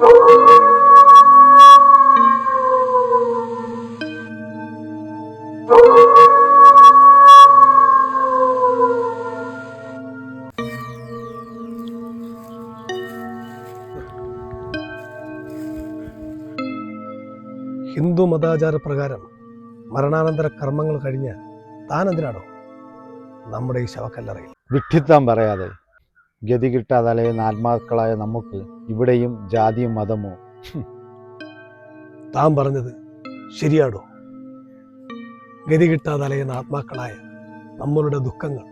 ഹിന്ദു മതാചാര പ്രകാരം മരണാനന്തര കർമ്മങ്ങൾ കഴിഞ്ഞ് താൻ എന്തിനാണോ നമ്മുടെ ഈ ശവക്കല്ലറയിൽ? വിഡ്ഢിത്തം പറയാതെ. ഗതി കിട്ടാതെ അലയുന്ന ആത്മാക്കളായ നമുക്ക് ഇവിടെയും ജാതിയും മതമോ? താൻ പറഞ്ഞത് ശരിയാണോ? ഗതി കിട്ടാതെ അലയുന്ന ആത്മാക്കളായ നമ്മളുടെ ദുഃഖങ്ങൾ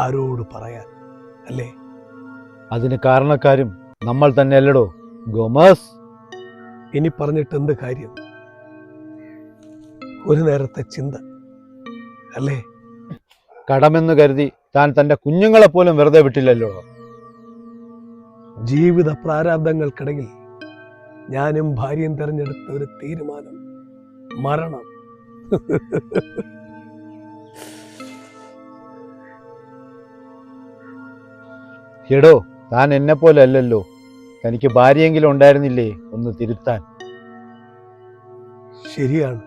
ആരോട് പറയാൻ അല്ലേ? അതിന് കാരണക്കാരും നമ്മൾ തന്നെ അല്ലടോ ഗോമസ്. ഇനി പറഞ്ഞിട്ട് എന്ത് കാര്യം? ഒരു നേരത്തെ ചിന്ത അല്ലേ? കടമെന്ന് കരുതി താൻ തൻ്റെ കുഞ്ഞുങ്ങളെ പോലും വെറുതെ വിട്ടില്ലല്ലോ. ജീവിത പ്രാരാബ്ദങ്ങൾക്കിടയിൽ ഞാനും ഭാര്യയും തിരഞ്ഞെടുത്ത ഒരു തീരുമാനം മരണം. എടോ, താൻ എന്നെ പോലെ അല്ലല്ലോ. തനിക്ക് ഭാര്യയെങ്കിലും ഉണ്ടായിരുന്നില്ലേ ഒന്ന് തിരുത്താൻ? ശരിയാണ്,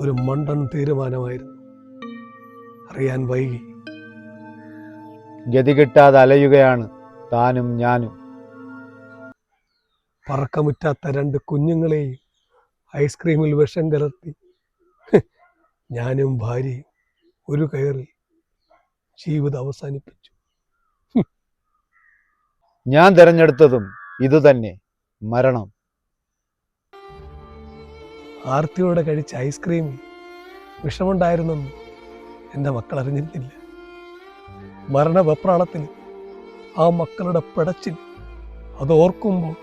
ഒരു മണ്ടൻ തീരുമാനമായിരുന്നു. അറിയാൻ വൈകി. ഗതി കിട്ടാതെ അലയുകയാണ് താനും ഞാനും. പറക്കമുറ്റാത്ത രണ്ട് കുഞ്ഞുങ്ങളെയും ഐസ്ക്രീമിൽ വിഷം കലർത്തി ഞാനും ഭാര്യയും ഒരു കയറിൽ ജീവിതം അവസാനിപ്പിച്ചു. ഞാൻ തിരഞ്ഞെടുത്തതും ഇതുതന്നെ, മരണം. ആർത്തിയോടെ കഴിച്ച ഐസ്ക്രീമിൽ വിഷമുണ്ടായിരുന്നെന്ന് എൻ്റെ മക്കൾ അറിഞ്ഞിരുന്നില്ല. മരണവെപ്രാളത്തിൽ ആ മക്കളുടെ പിടച്ചിൽ അതോർക്കുമ്പോൾ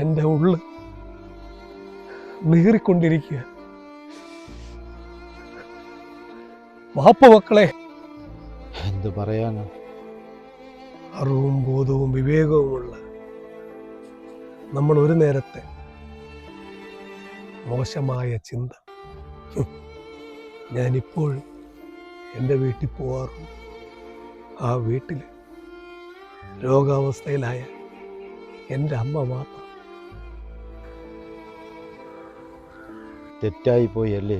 എൻ്റെ ഉള്ള് നീറിക്കൊണ്ടിരിക്കുക. മാപ്പ് മക്കളെ. എന്തു പറയാനോ? അറിവും ബോധവും വിവേകവുമുള്ള നമ്മൾ ഒരു നേരത്തെ മോശമായ ചിന്ത. ഞാനിപ്പോഴും എൻ്റെ വീട്ടിൽ പോവാറുണ്ട്. ആ വീട്ടിൽ രോഗാവസ്ഥയിലായ എൻ്റെ അമ്മ മാത്രം. തെറ്റായി പോയി അല്ലേ?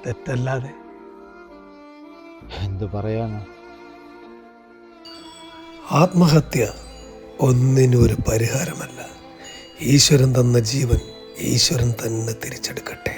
തെറ്റല്ലാതെ എന്തു പറയാനോ? ആത്മഹത്യ ഒന്നിനും ഒരു പരിഹാരമല്ല. ഈശ്വരൻ തന്ന ജീവൻ ഈശ്വരൻ തന്നെ തിരിച്ചെടുക്കട്ടെ.